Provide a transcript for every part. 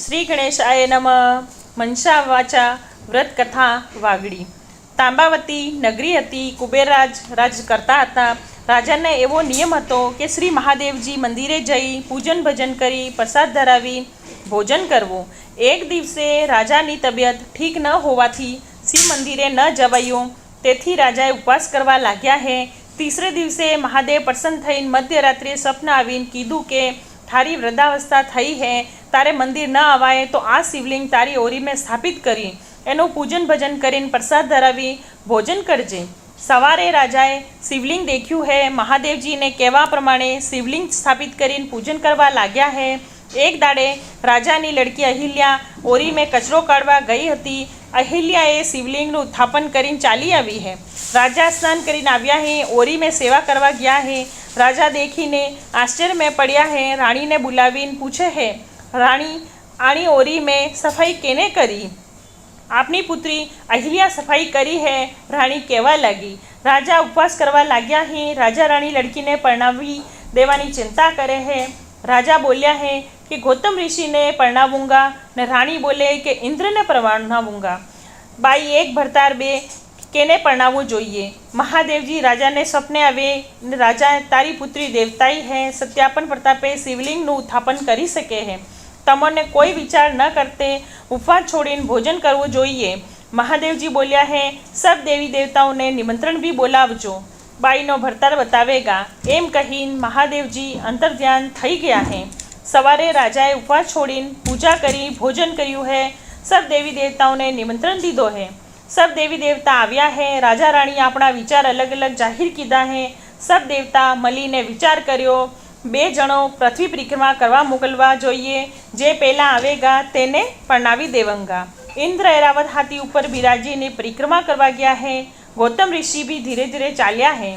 શ્રી ગણેશાય નમઃ. મનસા વાચા વ્રત કથા વાગડી. તાંબાવતી નગરી હતી. કુબેરરાજ રાજ કરતા હતા. રાજાને એવો નિયમ હતો કે શ્રી મહાદેવજી મંદિરે જઈ પૂજન ભજન કરી પ્રસાદ ધરાવી ભોજન કરવું. એક દિવસે રાજાની તબિયત ઠીક ન હોવાથી શ્રી મંદિરે ન જવાયું. તેથી રાજાએ ઉપવાસ કરવા લાગ્યા હે. તીસરે દિવસે મહાદેવ પ્રસન્ન થઈને મધ્યરાત્રિએ સપના આવીને કીધું કે તારી વૃદ્ધાવસ્થા થઈ હે, તારે મંદિર ન આવાય તો આ શિવલિંગ તારી ઓરી મેં સ્થાપિત કરી એનું પૂજન ભજન કરીને પ્રસાદ ધરાવી ભોજન કરજે. સવારે રાજાએ શિવલિંગ દેખ્યું હે. મહાદેવજીને કહેવા પ્રમાણે શિવલિંગ સ્થાપિત કરીને પૂજન કરવા લાગ્યા હે. એક દાડે રાજાની લડકી અહિલ્યા ઓરી મેં કચરો કાઢવા ગઈ હતી. અહિલ્યાએ શિવલિંગનું સ્થાપન કરીને ચાલી આવી હે. રાજા સ્નાન કરીને આવ્યા હે. ઓરી મેં સેવા કરવા ગયા હે. રાજા દેખીને આશ્ચર્ય में પડ્યા હે. રાણીને બોલાવીને પૂછે હે, રાણી આણી ઓરી મેં સફાઈ કેને કરી? આપની પુત્રી અહિલ્યા સફાઈ કરી હે, રાણી કહેવા લાગી. રાજા ઉપવાસ કરવા લાગ્યા હે. રાજા રાણી લડકીને પરણાવી દેવાની ચિંતા કરે હે. રાજા બોલ્યા હે કે ગૌતમ ઋષિને પરણાવુંગા, ને રાણી બોલે કે ઇન્દ્રને પરણાવુંગા. બાઈ એક ભરતાર બે કેને પરણાવવું જોઈએ? મહાદેવજી રાજાને સપને આવે, રાજા તારી પુત્રી દેવતાઈ હે, સત્યાપન પ્રતાપે શિવલિંગનું સ્થાપન કરી શકે હે. તમને કોઈ વિચાર ન કરતે ઉપવાસ છોડીને ભોજન કરવું જોઈએ. મહાદેવજી બોલ્યા હે સબ દેવી દેવતાઓને નિમંત્રણ બી બોલાવજો. બાઈનો ભરતાર બતાવેગા. એમ કહીને મહાદેવજી અંતર્ધ્યાન થઈ ગયા હે. સવારે રાજાએ ઉપવાસ છોડીને પૂજા કરી ભોજન કર્યું હે. સબ દેવી દેવતાઓને નિમંત્રણ દીધો હે. સબ દેવી દેવતા આવ્યા હે. રાજા રાણી આપણા વિચાર અલગ અલગ જાહેર કીધા હે. સબ દેવતા મળીને વિચાર કર્યો, 2 જણો પૃથ્વી પરિક્રમા કરવા મોકલવા જોઈએ. જે પહેલાં આવેગા તેને પરણાવી દેવંગા. ઇન્દ્ર એરાવત હાથી ઉપર બિરાજીને પરિક્રમા કરવા ગયા હે. ગૌતમ ઋષિ બી ધીરે ધીરે ચાલ્યા હે.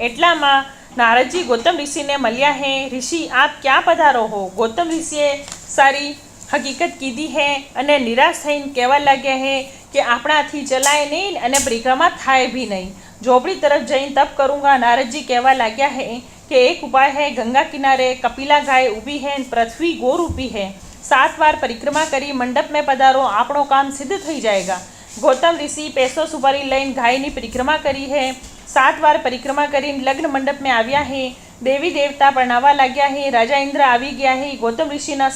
એટલામાં નારદજી ગૌતમ ઋષિને મળ્યા હે. ઋષિ આપ ક્યાં પધારો હો? ગૌતમ ઋષિએ સારી હકીકત કીધી હે અને નિરાશ થઈને કહેવા લાગ્યા હે કે આપણાથી ચલાય નહીં અને પરિક્રમા થાય भी નહીં. ઝોપડી તરફ જઈને તપ કरूँगा. નારદજી કહેવા લાગ્યા હે કે એક ઉપાય है. गंगा किनारे कपिला गाय ઊભી है, पृथ्वी गो रूपी है. 7 बार परिक्रमा કરી મંડપ में પધારો, આપણો કામ સિદ્ધ થઈ જાયગા. ગૌતમ ઋષિ પૈસો સુપારી લઈને ગાયની પરિક્રમા કરી है. 7 વાર પરિક્રમા કરીને લગ્ન મંડપ में આવ્યા હે. દેવી દેવતા પરણાવવા લાગ્યા હે. રાજા ઇન્દ્ર આવી ગયા હે. ગૌતમ ઋષિના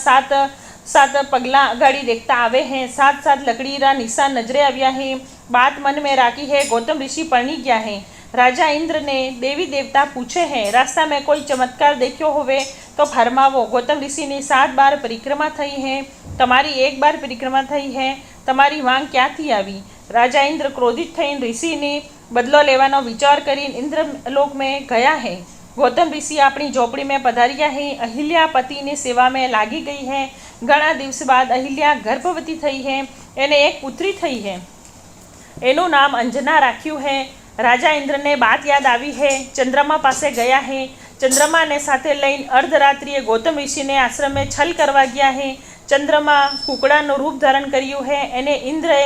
7 પગલાં અગાડી દેખતા આવે હે. 7 લકડીના નિશાન નજરે આવ્યા હે. बात मन में राखी है. गौतम ऋषि परणी गया है. राजा इंद्र ने देवी देवता पूछे हैं, रास्ता में कोई चमत्कार देखो होवे तो फरमावो. गौतम ऋषि ने 7 बार परिक्रमा थई है, તમારી 1 બાર પરિક્રમા થઈ है. તમારી માંગ ક્યાંથી આવી? રાજા ઇન્દ્ર ક્રોધિત થઈને ઋષિની બદલો લેવાનો વિચાર કરીને ઇન્દ્રલોક में ગયા है. गौतम ऋषि अपनी झोपड़ी में पधारिया है. अहिल्या पति ने सेवा में लागी गई है. घણા દિવસ બાદ અહિલ્યા ગર્ભવતી થઈ है. એને એક પુત્રી થઈ है. એનું નામ અંજના રાખ્યું है. રાજા ઇન્દ્રને બાત યાદ આવી है. ચંદ્રમા પાસે ગયા है. ચંદ્રમાને સાથે લઈને અર્ધરાત્રિએ ગૌતમ ઋષિને આશ્રમે છલ કરવા ગયા है. ચંદ્રમા કુકડાનું રૂપ ધારણ કર્યું है. એને ઇન્દ્રએ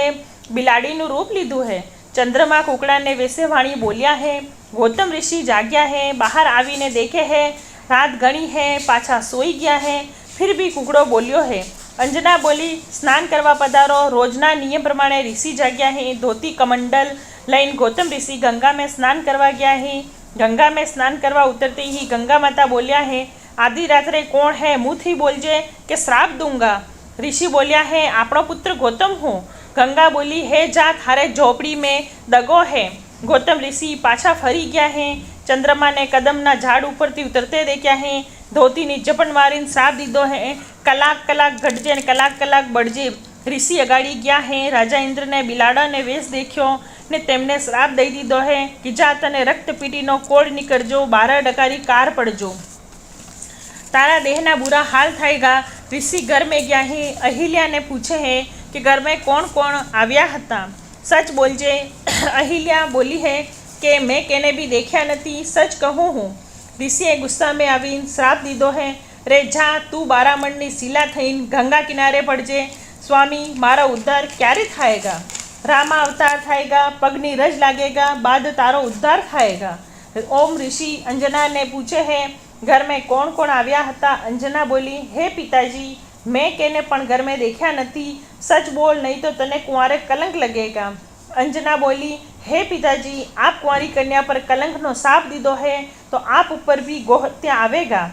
બિલાડીનું રૂપ લીધું है. ચંદ્રમા કુકડાને વેસે વાણી બોલ્યા है. ગૌતમ ઋષિ જાગ્યા है. બહાર આવીને દેખે है રાત ઘણી है. પાછા સોઈ ગયા है. फिर भी કુકડો બોલ્યો है. અંજના બોલી સ્નાન કરવા પધારો. રોજના નિયમ પ્રમાણે ઋષિ જાગ્યા है. ધોતી કમંડલ લઈને ગૌતમ ऋषि गंगा में स्नान करवा गया है. गंगा में स्नान करवा उतरते ही गंगा माता बोलिया है, आधी रात्रे कौन है? मुँह थी बोलजे कि श्राप दूंगा. ऋषि बोलिया है, આપણો પુત્ર ગૌતમ હું. गंगा बोली है जा थारे झोपड़ी में दगो है. गौतम ऋषि पाछा फरी गया है. चंद्रमा ने कदमना झाड़ ઉપરથી ઉતરતે દેખ્યા है. ધોતીની ઝપટ મારીને શ્રાપ દીધો है. કલાક ઘટજે ને કલાક બળજે. ઋષિ અગાડી ગયા है. રાજા ઇન્દ્રને બિલાડાને વેશ દેખ્યો ને તેમને શ્રાપ દઈ દીધો है કે જા તને રક્તપીટીનો કોળ નીકળજો, 12 ડકારી કાર પડજો, તારા દેહના બુરા હાલ થાયગા. ऋषि घर में ગયા है. અહિલ્યાને પૂછે है कि घर में कौन कौन આવ્યા હતા? सच बोलजे. अहिल्या बोली है कि मैं केने भी देख्या नहीं, सच कहूँ हूँ. ऋषिए गुस्सा में आवीने श्राप दीधो है. रे जा तू 12 મણની શિલા થઈને ગંગા કિનારે પડજે. સ્વામી મારો ઉદ્ધાર ક્યારે થાયગા? રામા અવતાર થાયગા, પગની રજ લાગેગા, बाद તારો ઉદ્ધાર થાયગા. ओम ऋषि अंजना ने पूछे है घर में कौन कौन આવ્યા હતા? અંજના બોલી, હે પિતાજી मैं केने पण घर में देखा नहीं, सच बोल नहीं तो तने कुंवारे कलंक लगेगा। अंजना बोली, हे पिताजी, आप कुंवारी कन्या पर कलंक नो साप दीधो है तो आप ऊपर भी गोहत्या आवेगा।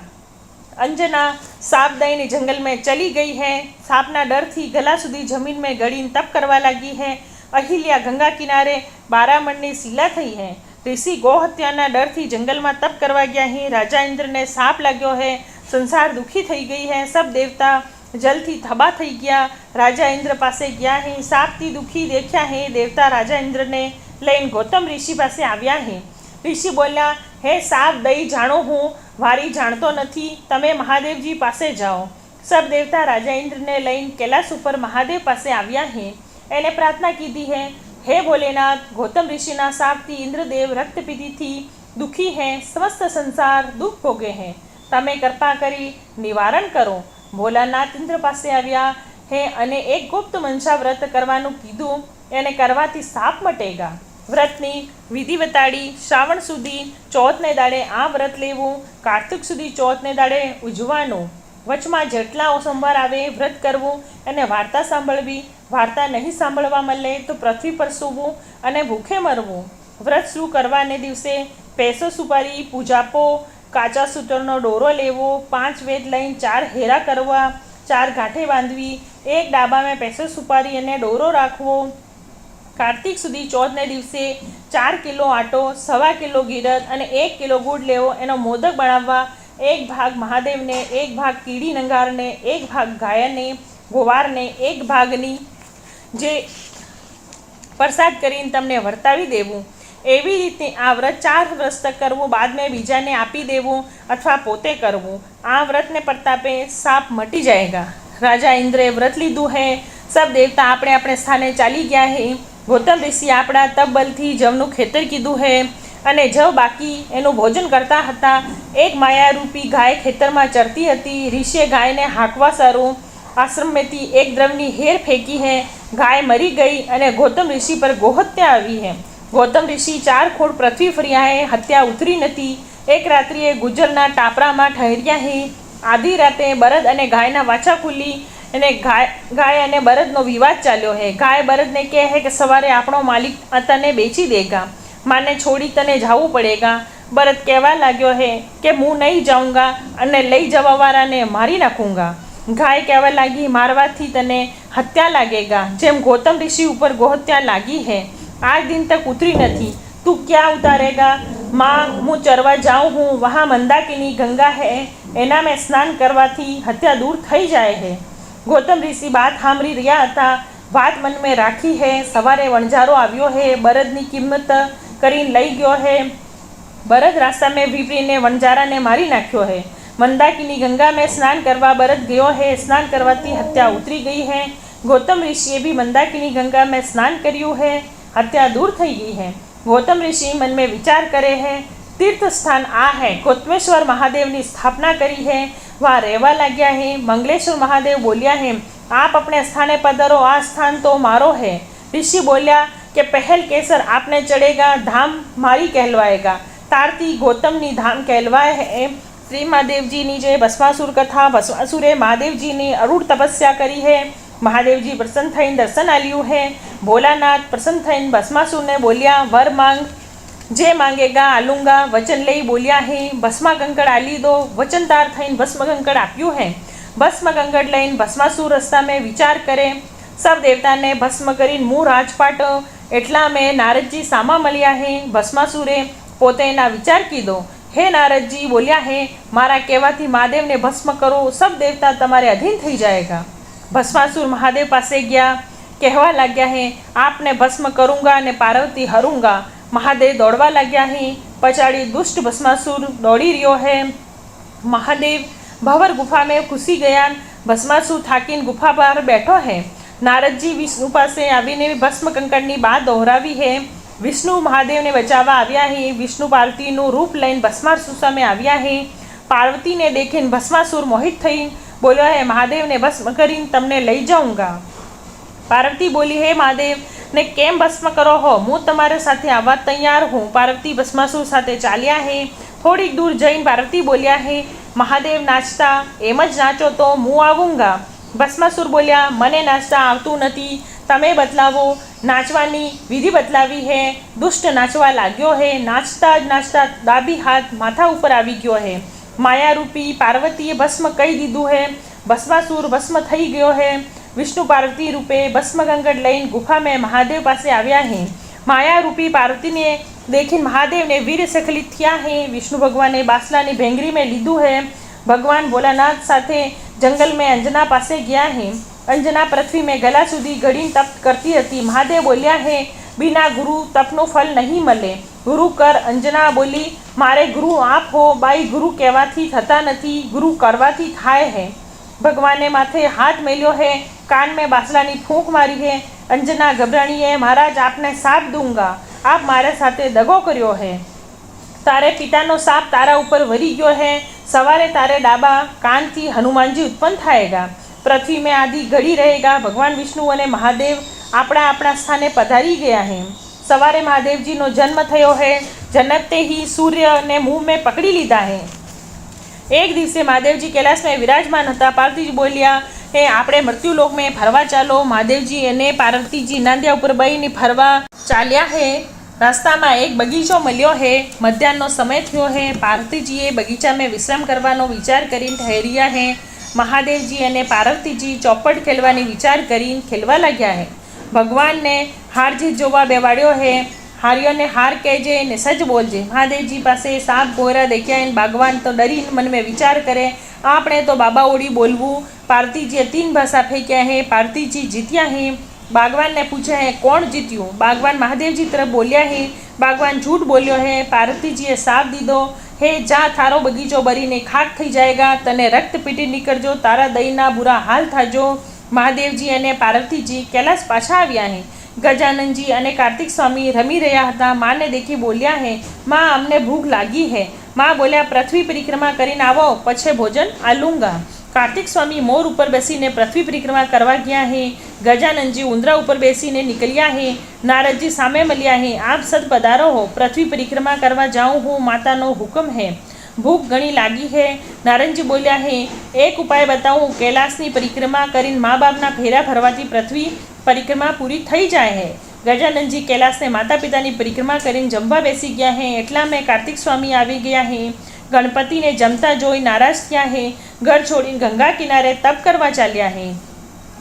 अंजना साप दईने जंगल में चली गई है। सापना डर थी गला सुधी जमीन में गड़ीने तप करवा लगी है। अहिल्या गंगा किनारे 12 मणनी सीला थई है। ऋषि गोहत्याना डर थी जंगल में तप करवा गया है। राजा इंद्र ने साप लाग्यो है। संसार दुखी थई गई है। सब देवता जल थी थबा थई गया। राजा इंद्र पासे गया है। साप थी दुखी देख्या है। देवता राजा इंद्र ने लईने गौतम ऋषि पासे आव्या है। ऋषि बोल्या, हे साप दई जाणो हूँ, वारी जाणतो नहीं, तमे महादेवजी पासे जाओ। सब देवता राजा इंद्र ने लईने कैलाश पर महादेव पासे आव्या है। एने प्रार्थना कीधी है, हे भोलेनाथ, गौतम ऋषिना सापथी इंद्रदेव रक्तपीति थी दुखी है। समस्त संसार दुख भोगे है। तमे कृपा करी निवारण करो। भोलानाथ इंद्र पासे आव्या है अने एक गुप्त मनसा व्रत करवानुं कीधुं। एने करवाथी साप मटेगा। व्रतनी विधि बताड़ी। श्रावण सुधी चौथने दाड़े आ व्रत लेवुं। कार्तिक सुधी चौथने दाड़े उजवानुं। वचमां जेटला सोमवार आवे व्रत करवुं अने वार्ता सांभळवी। वार्ता नहीं सांभळवा मळे तो पृथ्वी पर सूवुं अने भूखे मरवुं। व्रत शुरू करवाने दिवसे पैसो सुपारी, पूजापो, काचा सूतरनो डोरो लेवो, 5 वेद लईने 4 हेरा करवा, 4 गांठे बांधवी, एक डाबा में पैसो सुपारी अने डोरो राखवो। कार्तिक सुधी चौथने दिवसे 4 किलो आटो, 1.25 किलो गीरद अने 1 किलो गुड़ लेवो। एनो मोदक बनाववा। 1 भाग महादेव ने, 1 भाग कीड़ी नंगार ने, 1 भाग गाय ने, गोवार ने, 1 भागनी जे प्रसाद करीने तमने वर्तावी देवुं। एवी रीते आ व्रत 4 वर्ष तक करवुं। बाद में बीजाने आपी देवुं अथवा पोते करवुं। आ व्रत ने प्रतापे साप मटी जाएगा। राजा इंद्रे व्रत लीधुं है। सब देवता अपने अपने स्थाने चाली गया है। गौतम ऋषि आपड़ा तप बलथी जवनु खेतर कीधुं है अने जव बाकी एनु भोजन करता हता। एक मायारूपी गाय खेतर में चरती हती। ऋषिए गाय ने हांकवा सारू आश्रम में थी एक द्रवनी हेर फेंकी है। गाय मरी गई अने गौतम ऋषि पर गोहत्या आवी है। गौतम ऋषि 4 खोड़ पृथ्वी फर्या है। हत्या उतरी नथी। एक रात्रिए गुजरना टापरा में ठहर्या है। आधी राते बरद अने गायना वाचा खुली अने गाय अने बरदनो विवाद चाल्यो है। गाय बरद ने कहे है कि सवारे आपणो मालिक तने बेची देगा, माने छोड़ी तने जावू पड़ेगा। बरद कहवा लाग्यो है कि मुँ नहीं जाऊँगा अने लई जवावाळा ने मारी नाखूंगा। गाय कहवा लागी, मारवाथी तने हत्या लागेगा। जेम गौतम ऋषि ऊपर गोहत्या लागी है, आज दिन तक उतरी नहीं। तू क्या उतारेगा? माँ, मुँ चरवा जाऊँ हूँ, वहाँ मंदाकिनी गंगा है, एना में स्नान करवाथी हत्या दूर थई जाए है। गौतम ऋषि बात सांभळी रह्या हता। बात मन में राखी है। सवारे वणजारो आव्यो है, बरदनी किंमत करीने लई गयो है। बरद रास्ता में विपरीने वणजारा ने मारी नाख्यो है। मंदाकिनी गंगा में स्नान करवा बरद गयो है। स्नान करवाथी हत्या उतरी गई है। गौतम ऋषिए भी मंदाकिनी गंगा में स्नान कर्યું है। हत्या दूर थई गई है। गौतम ऋषि मन में विचार करे है, तीर्थ स्थान आ है। गौतमेश्वर महादेव की स्थापना करी है, वहाँ रहवा लाग्या है। मंगलेश्वर महादेव बोलिया है, आप अपने स्थाने पधारो, आ स्थान तो मारो है। ऋषि बोलिया कि पहल केसर आपने चढ़ेगा, धाम मारी कहलवाएगा। तारती गौतमनी धाम कहलवाए है। श्री महादेव जी की जय। भस्मासुर कथा। भस्मासुरे महादेव जी ने अरूढ़ तपस्या करी है। महादेव जी प्रसन्न थईने दर्शन आल्યું है। भोलानाथ प्रसन्न थईने भस्मासुर ने बोलिया, वर मांग, जे मांगेगा आलूंगा। वचन लई बोलिया है, भस्मा कंकड़ आली दो। वचनदार थईने भस्म कंकड़ आप्યું है। भस्म कंकड़ लईने भस्मासुर रस्ता में विचार करे। सब देवता ने भस्म करीने मुँ राजपाट एटला में नारदजी सामा मळ्या है। भस्मासुरे पोते एना विचार कीधो। हे नारदजी बोलिया है, मारा कहेवाथी महादेव ने भस्म करो, सब देवता तमारे अधीन थई जाएगा। भस्मासुर महादेव पासे गया, कहवा लाग्या है, आपने भस्म करूँगा ने पार्वती हरूँगा। महादेव दौड़वा लाग्या है। पछाड़ी दुष्ट भस्मासुर दौड़ी रह्यो है। महादेव भंवर गुफा में घुसी गया। भस्मासुर थाकीने गुफा पर बैठो है। नारदजी विष्णु पासे आवीने भस्म कंकड़नी बात दोहरावी है। विष्णु महादेव ने बचावा आव्या है। विष्णु पार्वतीनुं रूप लईने भस्मासुर सामे आव्या है। पार्वती ने देखीने भस्मासुर मोहित थईने बोल्यो है, महादेव ने भस्म करीने तमने लई जाऊँगा। पार्वती बोली, हे महादेव ने केम भस्म करो हो, हूँ तमारे साथे आवा तैयार हूँ। पार्वती भस्मासुर साथे चाल्या है। थोड़ी दूर जईने पार्वती बोलिया है, महादेव नाचता एम ज नाचो तो हूँ आवूँगा। ભસ્માસુર બોલ્યા, મને નાચતા આવતું નથી, તમે બતલાવો. નાચવાની વિધિ બતલાવી હે. દુષ્ટ નાચવા લાગ્યો હે. નાચતા જ નાચતા ડાબી હાથ માથા ઉપર આવી ગયો હે. માયારૂપી પાર્વતીએ ભસ્મ કહી દીધું હે. ભસ્માસુર ભસ્મ થઈ ગયો હે. વિષ્ણુ પાર્વતી રૂપે ભસ્મ ગંગટ લઈને ગુફા में મહાદેવ પાસે આવ્યા હે. માયારૂપી પાર્વતીને देखी महादेव ने वीर सखलित थिया है। विष्णु भगवान ने बासला ने भेंगरी में लीधु है। भगवान भोलानाथ साथे जंगल में अंजना पासे गया है। अंजना पृथ्वी में गला सुधी घड़ी तप करती थी। महादेव बोलिया है, बिना गुरु तपनो फल नहीं मले, गुरु कर। अंजना बोली, मारे गुरु आप हो बाई, गुरु कहेवाथी थता नथी, गुरु करवाथी थाय है। भगवान ने माथे हाथ मेल्यो है, कान में बासलानी फूंक मारी है। अंजना घबराणी है, महाराज आपने साप दूंगा, आप मारे साथे दगो कर्यो है। तारे पितानो साप तारा ऊपर वरी गयो है। सवारे तारे डाबा कान थी हनुमान जी उत्पन्न थाएगा। पृथ्वी में आदि घड़ी रहेगा। भगवान विष्णु और महादेव आपणा आपणा स्थाने पधारी गया है। सवारे महादेव जी नो जन्म थयो है। जन्मते ही सूर्य ने मुँह में पकड़ी लीधा है। एक दिवसे महादेव जी कैलाश में विराजमान था। पार्वती जी बोलिया, हे आपणे मृत्युलोक में फरवा चालो। महादेव जी अने पार्वती जी नांदिया उपर बहीने फरवा चाल्या है। रास्ता में एक बगीचो मळ्यो है। मध्याह्ननो समय थयो है। पार्वती जीए बगीचा में विश्राम करवानो विचार करीने ठहर्या है। महादेव जी अने पार्वती जी चौपट खेलवानी विचार करीने खेलवा लाग्या है। भगवान ने हार जीत जोवा बेवाड्यो है। हार्यो ने हार कहेजे ने सच बोलजे। महादेव जी पासे साप गोरा देख्या है। भगवान तो डरी मन में विचार करे, आपणे तो बाबा ओडी बोलवू। पार्वती जी 3 भाषा फेंक्या है। पार्वती जी जीत्या है। बागवान ने पूछा है, कौन जीत्यो? बागवान महादेव जी तरफ बोलिया है। बागवान झूठ बोलियो है। पार्वती जीए साप दीधो है, जा थारो बगीचो बरीने खाक थई जाएगा, तने रक्त पीटी निकळजो, तारा दईना बुरा हाल थाजो। महादेव जी अने पार्वती जी कैलाश पाछा आव्या है। गजानन जी अने कार्तिक स्वामी रमी रह्या हता। माँ ने देखी बोलिया है, माँ अमने भूख लागी है। माँ बोलिया, पृथ्वी परिक्रमा करीने आवो, पछे भोजन आलूंगा। कार्तिक स्वामी मोर ऊपर बेसीने पृथ्वी परिक्रमा करवा गया है। गजानन जी उंदरा ऊपर बेसीने निकलिया है। नारद जी सामे मळ्या है। आप सद पधारो हो, पृथ्वी परिक्रमा करवा जाऊँ हूँ, मातानो हुक्म है। भूख घणी लागी है। नारद जी बोलिया है, एक उपाय बताऊँ, कैलाशनी परिक्रमा करीने माँ बापना फेरा फरवाथी पृथ्वी परिक्रमा पूरी थई जाए है। गजानन जी कैलाश ने माता पितानी परिक्रमा करीने जमवा बेसी गया है। एटला में कार्तिक स्वामी आवी गया है। गणपति ने जमता जोई नाराज थया है। घर छोड़ीने गंगा किनारे तप करवा चाल्या है।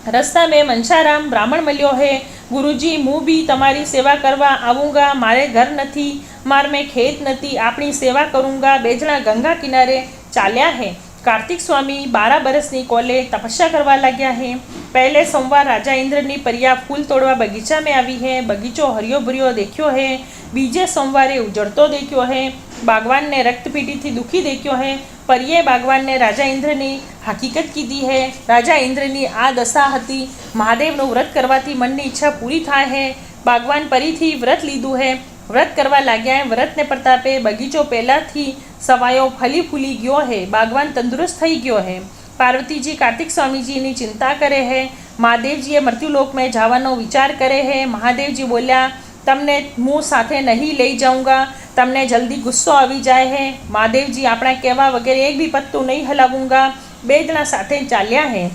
रस्ता में मनसाराम ब्राह्मण मळ्यो है। गुरुजी, मुँ भी तमारी सेवा करवा आऊँगा, मारे घर नथी, मार में खेत नथी, आपनी सेवा करूँगा। बेजना गंगा किनारे चाल्या है। कार्तिक स्वामी 12 बरसनी कोले तपस्या करवा लाग्या है। पहले सोमवार राजा इंद्रनी परिया फूल तोड़वा बगीचा में आई है। बगीचो हरियो भरियो देख्यो है। बीजे सोमवारे उजड़तो देख्यो है। बागवान ने रक्तपीड़ी थी दुखी देख्यो है। परिये बागवान ने राजा इंद्रनी हकीकत कीधी है। राजा इंद्रनी आ दशा हती। महादेवनु व्रत करवाथी मननी इच्छा पूरी थाय है। बागवान फरीथी व्रत लीधुं है। व्रत करवा लाग्या है। व्रत ने प्रतापे बगीचो पहेलाथी सवायो फली फूली गयो है। बागवान तंदुरुस्त थई गयो है। पार्वती जी कार्तिक स्वामी जी नी चिंता करे है। महादेव जी मृत्युलोक में जावानो विचार करे है। महादेव जी बोल्या, तमने मुँ साथे नहीं लई जाऊँगा, तमने जल्दी गुस्सो आवी जाए है। महादेव जी आपणा कहेवा वगैरह एक भी पत्तू नहीं हलावूँगा। बे जना साथे चाल्या है।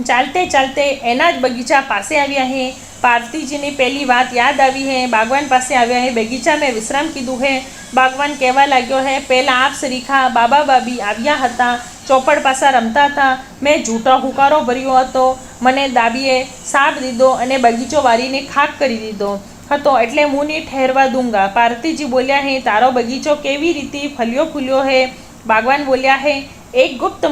चालते चालते एना ज बगीचा पासे आव्या है। पार्वती जी ने पहली बात याद आई है। बागवान पासे आव्या है। बगीचा में विश्राम कीधुं है। बागवान कहवा लाग्यो है, पहला आप सरीखा बाबा बाबी आव्या हता, चौपड़ पासा रमता था। मैं झूठो हुकारो भर्यो हतो। मने दाबीए साप दीधो अने बगीचो वारीने खाक करी दीधो हतो, एटले मुँ नहीं ठहरवा दूंगा। पार्वती जी बोल्या है, तारो बगीचो केवी रीते फल्यो फूल्यो है? बागवान बोल्या है, एक गुप्त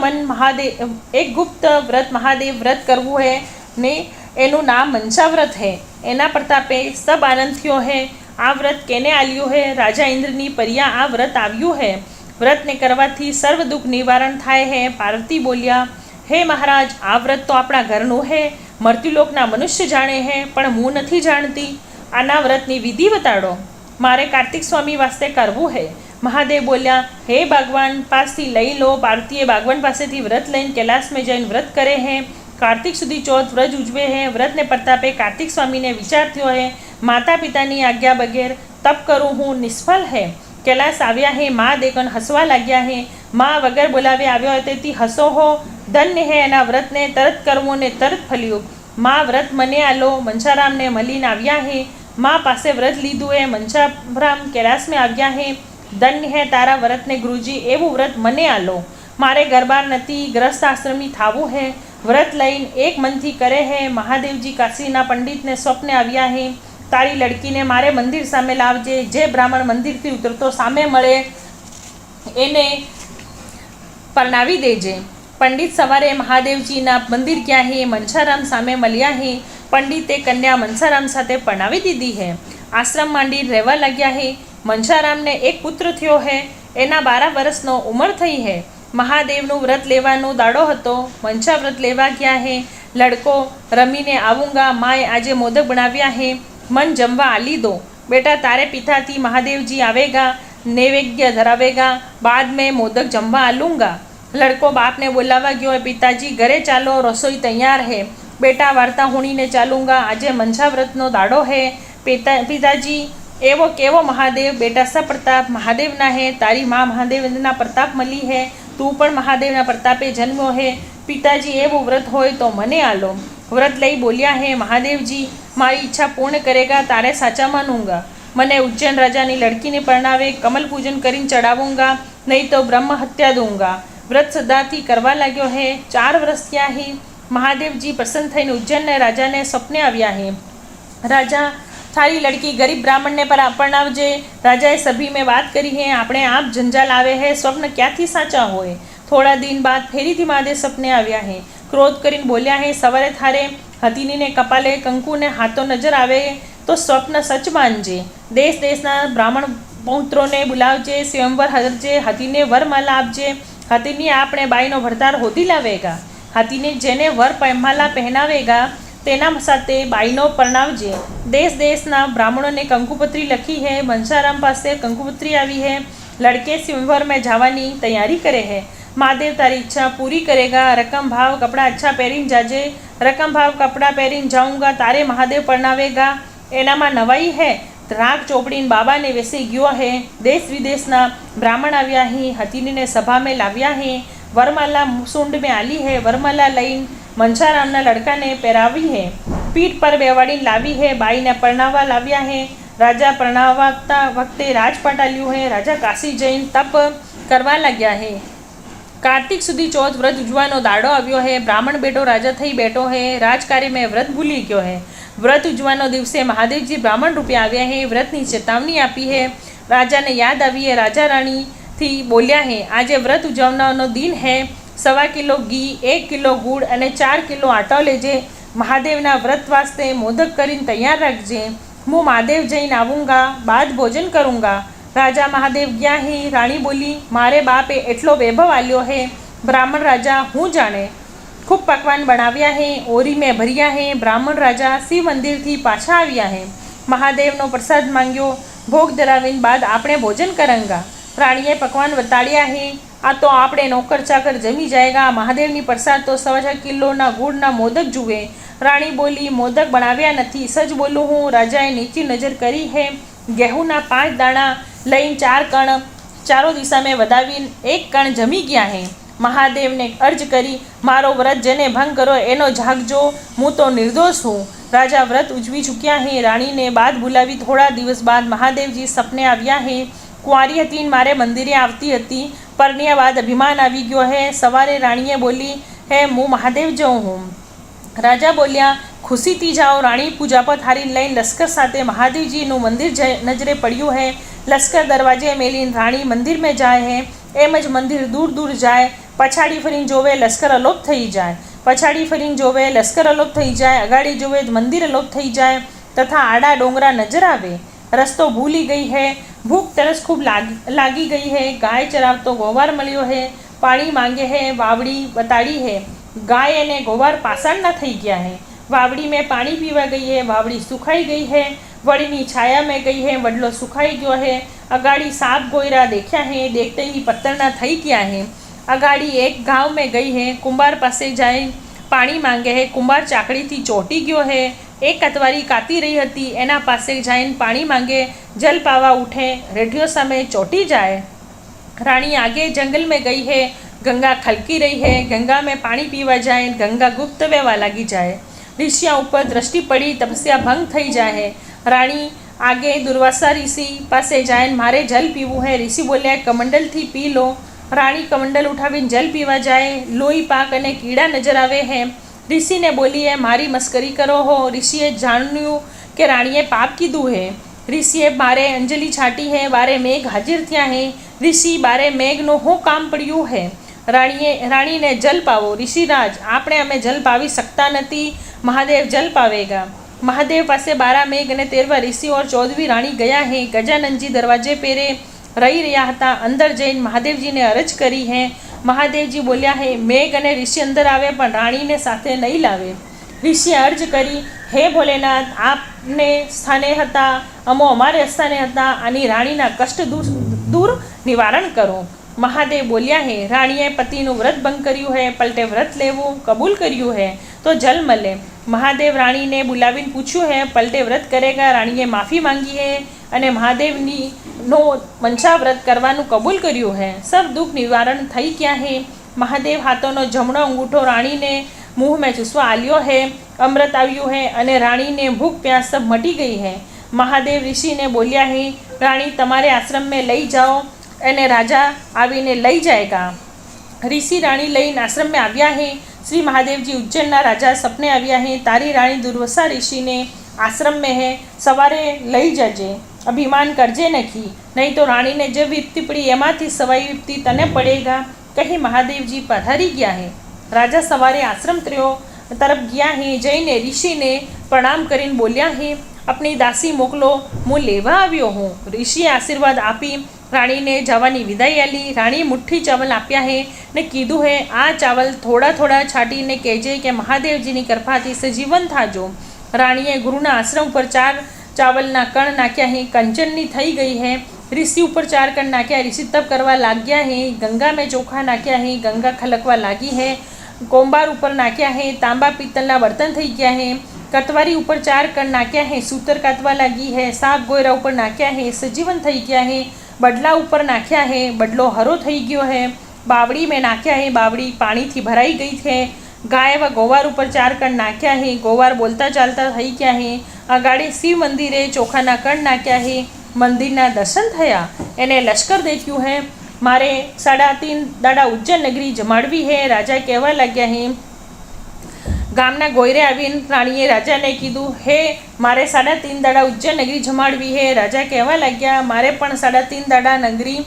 व्रत महादेव व्रत करवू है ने एनु नाम मनसा व्रत है। एना प्रतापे सब आनंद थयो है। आ व्रत केने आल्यू है? राजा इंद्रनी परिया आ व्रत आव्यू है। व्रत ने करवाथी सर्व दुख निवारण थाय है। पार्वती बोलिया, हे महाराज, आ व्रत तो आपणा घरनु है। मृत्युलोकना मनुष्य जाणे है, पण हूँ नथी जाणती। आना व्रतनी विधि बताड़ो, मारे कार्तिक स्वामी वास्ते करवू है। महादेव बोल्या, हे बागवान पासथी लई लो। पार्वतीए बागवान पासेथी व्रत लईने कैलाश में जईने व्रत करे है। कार्तिक सुधी चौथ व्रत उजवे है। व्रत ने प्रतापे कार्तिक स्वामी ने विचार थयो है, माता पितानी आज्ञा बगैर तप करूँ हूँ निष्फल है। कैलाश आव्या है। माँ देखन हसवा लाग्या है। माँ वगर बोलावे आव्यो है तेथी हसो हो, ધન્ય હે એના વ્રતને તરત કરવું ને તરત ફલ્યું. માં વ્રત મને આલો મનસારામને મળીને આવ્યા હે. માં પાસે વ્રત લીધું હે મનસારામ કૈલાસમાં આવ્યા હે. ધન્ય હે તારા વ્રતને ગુરુજી, એવું વ્રત મને આલો. મારે ગરબાર નથી, ગ્રસ્ત આશ્રમની થાવું હે. વ્રત લઈને એક મનથી કરે હે. મહાદેવજી કાશીના પંડિતને સ્વપ્ને આવ્યા હે. તારી લડકીને મારે મંદિર સામે લાવજે. જે બ્રાહ્મણ મંદિરથી ઉતરતો સામે મળે એને પરણાવી દેજે. પંડિત સવારે મહાદેવજીના મંદિર ગયા હે. મનસારામ સામે મળ્યા હે. પંડિતે કન્યા મનસારામ સાથે પરણાવી દીધી હે. આશ્રમ માંડી રહેવા લાગ્યા હે. મનસારામને એક પુત્ર થયો હે. એના 12 વર્ષનો ઉંમર થઈ હે. મહાદેવનું વ્રત લેવાનો દાડો હતો. મનસા વ્રત લેવા ગયા હે. લડકો રમીને આવુંગા. માએ આજે મોદક બનાવ્યા હે. મન જમવા આલી દો. બેટા તારે પિતાથી મહાદેવજી આવેગા, नैवेद्य धरावेगा, बाद में मोदक जमवा आलूँगा. लड़को बाप ने बोलावा गयो है, पिताजी घरे चालो, रसोई तैयार है. बेटा वार्ता होणीने चालूँगा, आजे मनसा व्रतनो दाड़ो है. पिताजी एवो केवो महादेव, बेटा सब प्रताप महादेवना है. तारी माँ महादेवना प्रताप मली है, तू पण महादेवना प्रतापे जन्म्यो है. पिताजी एवो व्रत होय तो मने आलो. व्रत लई बोलिया है, महादेवजी मारी इच्छा पूर्ण करेगा, तारे साचा मानूंगा. મને ઉજ્જૈન રાજાની લડકીને પરણાવે, કમલ પૂજન કરીને ચડાવુંગા, નહીં તો બ્રહ્મ હત્યા દૂંગા. વ્રત સદાથી કરવા લાગ્યો હે. 4 વર્ષ થયા હે. મહાદેવજી પ્રસન્ન થઈને ઉજ્જૈનના રાજાને સપને આવ્યા હે. રાજા थारी लड़की गरीब ब्राह्मण ने परणावजे. राजाए सभी में बात करी है, આપણે आप जंजाल आवे है, स्वप्न क्याथी साचा होय. थोड़ा दिन बाद फेरीथी महादेव सपने આવ્યા है. क्रोध કરીને बोल्या है, सवारे थारे हथीनीने कपाले कंकु ने हाथों नजर आवे तो स्वप्न सच मानजे. देश देशना ब्राह्मण पौत्रोने बुलावजे, स्वयंवर हरजे, हथीने वरमाला आपजे. हथीनी आपणे बाईनो भरतार होधी लावेगा. हथीने जेने वर माला पहनावेगा तेना साथे बाईनो परणावजे. देश देशना ब्राह्मणों ने कंकुपत्री लखी है. मनसाराम पासे कंकुपत्री आई है. लड़के स्वयंवर में जावानी तैयारी करे है. महादेव तारी इच्छा पूरी करेगा. रकम भाव कपड़ा अच्छा पहरीन जाजे. रकम भाव कपड़ा पहरीन जाऊँगा, तारे महादेव परणावेगा. एनामां नवाई है. राग चोपड़ी बाबा ने वेसी गयो है. देश विदेशना ब्राह्मण आव्या है. हथीनी ने सभा में लाव्या है. वरमाला सूंड में आली है. वरमाला लईन मनसारामना लड़का ने पहरावी है. पीठ पर बेवाड़ी लावी है. बाई ने परणावा लाव्या है. राजा परणावता वखते राजपाट आल्यू है. राजा काशी जईन तप करवा लग्या है. कार्तिक सुधी चौथ व्रत उजवानो दाड़ो आव्यो है. ब्राह्मण बेटो राजा थई बैठो है. राजकार्य में व्रत भूली गयो है. व्रत उजवानो दिवसे महादेवजी ब्राह्मण रूपे आव्या है. व्रतनी चेतावनी आपी है. राजा ने याद आई है. राजा राणी थी बोल्या है, आजे व्रत उजवવાનો दिन है. 1.25 किलो घी, 1 किलो गुड़ और 4 किलो आटो लेजे. महादेवना व्रत वास्ते मोदक करीने तैयार रखजे. हूँ महादेव जईने आऊँगा, बाद भोजन करूँगा. राजा महादेव गया है. राणी बोली, मारे बापे एटलो वैभव आल्यो है. ब्राह्मण राजा हूँ जाने खूब पकवान बनाव्या है, ओरी में भरिया है. ब्राह्मण राजा शिव मंदिर थी पाछा आव्या है. महादेवनो प्रसाद मांग्यो. भोग धरावीने बाद आपणे भोजन करेंगा. राणीए पकवान बताड़िया है. आ तो आपणे नौकर चाकर जमी जाएगा. महादेवनी प्रसाद तो 1.25 किलोना गुड़ना मोदक जुए. राणी बोली, मोदक बनाव्या नथी, सच बोलूँ हूँ. राजाए नीची नजर करी है. गेहूँना 5 दाणा लईने 4 कण चारों दिशा में वधावीने 1 कण जमी गया है. महादेव ने अर्ज करी, मारो व्रत जेने भंग करो एनो जागजो, हूँ तो निर्दोष हूँ. राजा व्रत उजवी चूक्या है. राणी ने बात बुलावी. थोड़ा दिवस बाद महादेवजी सपने आव्या है. कुंवारी हती मारे मंदिरे आवती हती. परण्या बाद अभिमान आवी गयो है. सवारे राणीए बोली है, हूँ महादेव जाऊँ हूँ. राजा बोलिया, खुशी थी जाओ. राणी पूजा पर थारी लईन लश्कर साथे महादेवजीनु मंदिर नजरे पड़्યું है. लश्कर दरवाजे मेलीन राणी मंदिर में जाए है. एमज मंदिर दूर दूर जाए. पछाड़ी फरीने जोवे लश्कर अलोप थई जाए. पछाड़ी फरीने जोवे लश्कर अलोप थई जाए. अगाड़ी जोवे मंदिर अलोप थई जाए तथा आड़ा डोंगरा नजर आवे. रस्तो भूली गई है. भूख तरस खूब लागी गई है. गाय चरावतो गोवार मळ्यो है. पाणी मांगे है. वावड़ी बताड़ी है. गाय ने गोवार पाषाण न थई गया है. वावड़ी में पानी पीवा गई है. वावड़ी सुखाई गई है. वड़ीनी छाया में गई है. वडलो सुखाई गयो है. अगाड़ी साप गोयरा देखा है. देखते ही पत्तरना थई गया है. अगाड़ी एक गांव में गई है. कुंभार पासे जाए पानी मांगे है. कुंभार चाकड़ी थी चोटी गयो है. एक कतवारी काती रही हती एना पासे जाए पानी मांगे. जल पावा उठे. रेडियो सामे चोटी जाए. राणी आगे जंगल में गई है. गंगा खलकी रही है। गंगा में पानी पीवा जाए, गंगा गुप्त वहवा लागी जाए। ऋषिया ઉપર દ્રષ્ટિ પડી, તપસ્યા ભંગ થઈ જાય। રાણી આગે દુર્વાસા ઋષિ પાસે જાય, મારે જલ પીવું હે। ઋષિ બોલ્યા, કમંડલથી પી લો। રાણી કમંડલ ઉઠાવીને જલ પીવા જાય, લોહી પાક અને કીડા નજર આવે હે। ઋષિને બોલીએ, મારી મસ્કરી કરો હો। ઋષિએ જાણ્યું કે રાણીએ પાપ કીધું હે। ऋषिए बारे अंजलि छाटी है, बारे मेघ हाजिर थया है। ऋषि बारे मेघनो हो काम पड्યું है। રાણીને જલ પાવો। ઋષિરાજ, આપણે અમે જલ પાવી શકતા નથી, મહાદેવ જલ પાવેગા। મહાદેવ પાસે 12 મેઘ અને 13 ઋષિ और 14वीं રાણી ગયા હે। ગજાનંદજી દરવાજે પેરે રહી રહ્યા હતા। અંદર જઈને મહાદેવજીને અરજ કરી હે। મહાદેવજી બોલ્યા હે, મેઘ અને ઋષિ અંદર આવે પણ રાણીને સાથે નહીં લાવે। ઋષિએ અર્જ કરી, હે ભોલેનાથ, આપને સ્થાને હતા, અમો અમારે સ્થાને હતા, આની રાણીના કષ્ટ દૂર નિવારણ કરો। મહાદેવ બોલ્યા હે, રાણીએ પતિનું વ્રત ભંગ કર્યું હે, પલટે વ્રત લેવું કબૂલ કર્યું હે તો જલ મળે। મહાદેવ રાણીને બોલાવીને પૂછ્યું હે, પલટે વ્રત કરેગા? રાણીએ માફી માંગી હે અને મહાદેવનો મંશા વ્રત કરવાનું કબૂલ કર્યું હે। સબ દુઃખ નિવારણ થઈ ગયા હે। મહાદેવ હાથોનો જમણો અંગૂઠો રાણીને मुँह में चूसवा आलियो है। अमृत आव्यू है અને રાણીને ભૂખ પ્યાસ सब મટી ગઈ है। મહાદેવ ઋષિને બોલ્યા હે, રાણી તમારે આશ્રમ में લઈ જાઓ અને રાજા આવીને લઈ જાયગા। ऋषि राणी લઈને આશ્રમ में આવ્યા હે। श्री महादेव जी उज्जैनના રાજા સપને આવ્યા હે, તારી રાણી દુર્વાસા ऋषिને आश्रम में है, સવારે લઈ જજે, અભિમાન કરજે નહીં તો રાણીને જે વિપત્તિ પડી એમાંથી સવાઈ વિપત્તિ તને પડેગા, કહી મહાદેવજી પધારી ગયા હે। રાજા સવારે આશ્રમ તરફ ગયા હે। જઈને ઋષિને પ્રણામ કરીને બોલ્યા હે, अपनी दासी मोकलो, હું લેવા આવ્યો હું। ઋષિએ આશીર્વાદ આપી રાણીને જવાની વિદાય આલી। રાણીએ મુઠ્ઠી ચાવલ આપ્યા હે ને કીધું હે, આ ચાવલ થોડા થોડા છાંટીને કહેજે કે મહાદેવજીની કૃપાથી સજીવન થાજો। રાણીએ ગુરુના આશ્રમ ઉપર 4 ચાવલના કણ નાખ્યા હે। કંચનની થઈ ગઈ હે। ऋषि ઉપર 4 કણ નાખ્યા। ऋषि તપ કરવા લાગ્યા હે। ગંગા મેં ચોખા નાખ્યા હે। ગંગા ખલકવા લાગી હે। કોંબાર ઉપર નાખ્યા હે। તાંબા પિત્તળના બર્તન થઈ ગયા હે। કતવારી ઉપર 4 કણ નાખ્યા હે। સૂતર કાતવા લાગી હે। સાપ ગોયરા ઉપર નાખ્યા હે, સજીવન થઈ ગયા હે। બડલા ઉપર નાખ્યા હે, બડલો હરો થઈ ગયો હે। બાવડી મેં નાખ્યા હે, બાવડી પાણીથી ભરાઈ ગઈ છે। ગાય વ ગોવાર ઉપર 4 કણ નાખ્યા હે। ગોવાર બોલતા ચાલતા થઈ ગયા હે। અગાડી શિવ મંદિરે ચોખાના કણ નાખ્યા હે। મંદિરના દર્શન થયા, એને લશ્કર દેખ્યું હે। મારે 3.5 દાડા ઉજ્જૈન નગરી જમાડવી હે। રાજા કહેવા લાગ્યા હે। ગામના ગોયરે આવીને રાણીએ રાજાને કીધું, હે મારે 3.5 દાડા ઉજ્જૈન નગરી જમાડવી હે। રાજા કહેવા લાગ્યા, મારે પણ 3.5 દાડા નગરી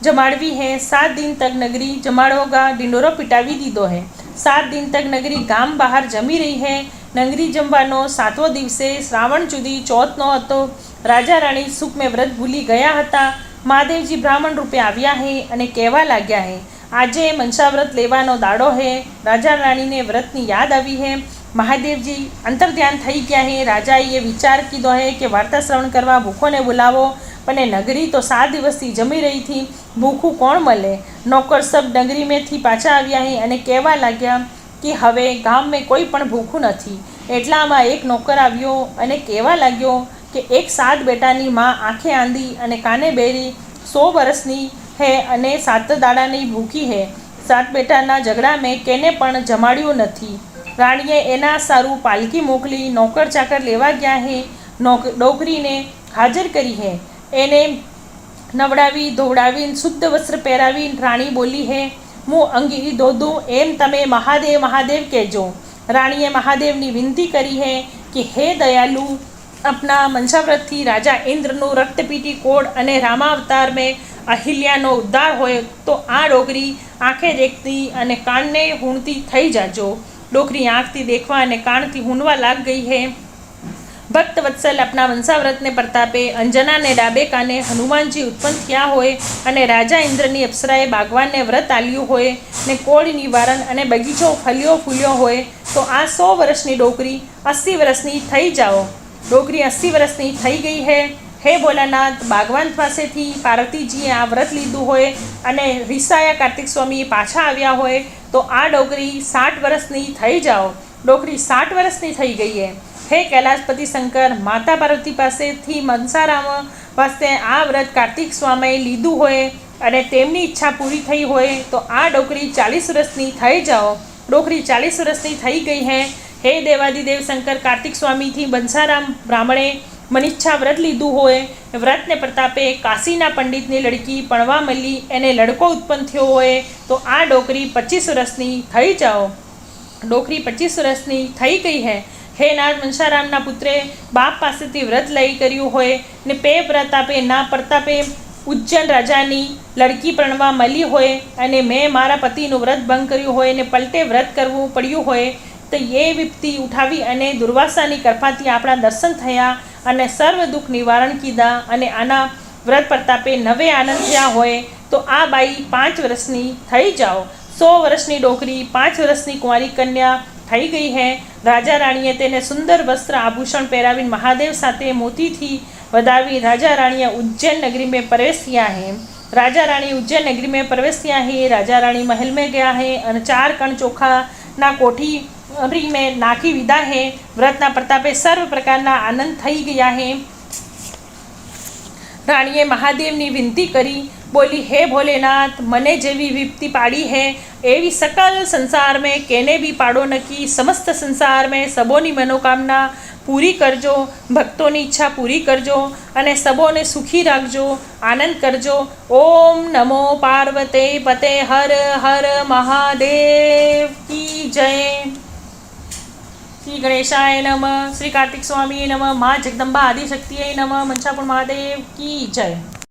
જમાડવી હે। 7 दिन तक नगरी जमाड़ोगा। ढिंडोरो पिटावी दीधो है। 7 दिन तक नगरी गाम बहार जमी रही है। नगरी जमवानो 7वो दिवसे श्रावण सुधी चौथनो हतो। राजा राणी सुख में व्रत भूली गया हता। महादेवजी ब्राह्मण रूपे आव्या है અને કહેવા લાગ્યા હે, આજે મનસા વ્રત લેવાનો દાડો હે। રાજા રાણીને વ્રતની યાદ આવી હે। મહાદેવજી અંતર્ધ્યાન થઈ ગયા હે। રાજાએ વિચાર કીધો હે કે વાર્તા શ્રવણ કરવા ભૂખોને બોલાવો, પણ નગરી તો 7 દિવસથી જમી રહી थी, ભૂખું કોણ મળે? નોકર સબ નગરી મેંથી પાછા આવ્યા હે અને કહેવા લાગ્યા કે હવે ગામમાં કોઈ પણ ભૂખું નથી। એટલામાં એક નોકર આવ્યો અને કહેવા લાગ્યો કે એક 7 બેટાની માં આંખે આંધી અને કાને બેરી 100 વર્ષની है અને 7 દાડાની ભૂખી है। 7 બેટાના ઝઘડામાં કેને પણ જમાડ્યું નથી। રાણીએ એના સારું પાલકી મોકલી। નોકર ચાકર લેવા ગયા હે। ડોકરીને હાજર કરી હે। એને નવડાવી ધોવડાવીને શુદ્ધ વસ્ત્ર પહેરાવી રાણી બોલી હે, હું અંગી ધોધું એમ તમે મહાદેવ મહાદેવ કહેજો। રાણીએ મહાદેવની વિનંતી કરી હે કે હે દયાલુ, अपना मनसाव्रतथी राजा इंद्रनु रक्तपीटी कोड अने रामावतार में अहिल्यानो उद्धार होय तो आ डोकरी आँखे देखती अने कानने हूणती थई जाजो। डोकरी आँखती देखवा अने कानथी हूणवा लाग गई है। भक्त वत्सल अपना वंशाव्रत ने प्रतापे अंजना ने डाबे काने हनुमानजी उत्पन्न थया होय अने राजा इंद्रनी अप्सराए बागवान ने व्रत आल्यु होय ने कोड़ी निवारण अने बगीचो फल्यो फूल्यो होय तो आ 100 वर्षनी डोकरी 80 वर्षनी थई जाओ। डोकरी 80 वर्षनी थई गई है। हे भोलानाथ, बागवान पासेथी पार्वतीजीए आ व्रत लीधुं होय अने रीसाया कार्तिक स्वामी पाछा आव्या होय तो आ डोकरी 60 वर्षनी थई जाओ। डोकरी 60 वर्षनी थई गई है। हे कैलाशपति शंकर, माता पार्वती पासेथी मनसाराम वास्ते आ व्रत कार्तिक स्वामीए लीधुं होय અને તેમની ઈચ્છા પૂરી થઈ હોય તો આ ડોકરી 40 વર્ષની થઈ જાઓ. ડોકરી 40 વર્ષની થઈ ગઈ હે દેવાદિદેવ શંકર કાર્તિક સ્વામીથી બંસારામ બ્રાહ્મણે મનિચ્છા વ્રત લીધું હોય. વ્રતને પ્રતાપે કાશીના પંડિતની લડકી પણવા મળી, એને લડકો ઉત્પન્ન થયો હોય તો આ ડોકરી 25 વર્ષની થઈ જાઓ. ડોકરી 25 વર્ષની થઈ ગઈ હે નાથ બંસારામના પુત્રે બાપ પાસેથી વ્રત લઈ કર્યું હોય ને પે પ્રતાપે ના પ્રતાપે ઉજ્જૈન રાજાની લડકી પરણવા મળી હોય અને મેં મારા પતિનું વ્રત ભંગ કર્યું હોય ને પલટે વ્રત કરવું પડ્યું હોય તો એ વિપત્તિ ઉઠાવી અને દુર્વાસાની કૃપાથી આપણા દર્શન થયા અને સર્વ દુઃખ નિવારણ કીધા અને આના વ્રત પ્રતાપે નવે આનંદ થયા હોય તો આ બાઈ 5 વર્ષની થઈ જાઓ. 100 વર્ષની ડોકરી 5 વર્ષની કુંવારી કન્યા થઈ ગઈ હે. રાજા રાણીએ તેને સુંદર વસ્ત્ર આભૂષણ પહેરાવીને મહાદેવ સાથે મોતીથી વધાવી રાજા रानियाँ उज्जैन नगरी में प्रवेश किया है. राजा रानी उज्जैन नगरी में प्रवेश किया है. राजा रानी महल में गया है और 4 कण चोखा ना कोठी में नाखी विदा है. व्रतना प्रतापे सर्व प्रकारना आनंद થઈ ગયા है. રાણીએ મહાદેવની વિનંતી કરી, બોલી, હે ભોલેનાથ, મને જેવી વિપત્તિ પાડી હે એવી સકલ સંસાર મેં કેને બી પાડો નકી. સમસ્ત સંસાર મેં સબોની મનોકામના પૂરી કરજો, ભક્તોની ઈચ્છા પૂરી કરજો અને સબોને સુખી રાખજો, આનંદ કરજો. ઓમ નમો પાર્વતે પતે હર હર મહાદેવ કી જય. શ્રી ગણેશાય નમઃ. શ્રી કાર્તિક સ્વામી નમઃ. મા જગદંબા આદિશક્તિએ નમઃ. મંસાપુર મહાદેવ કી જય.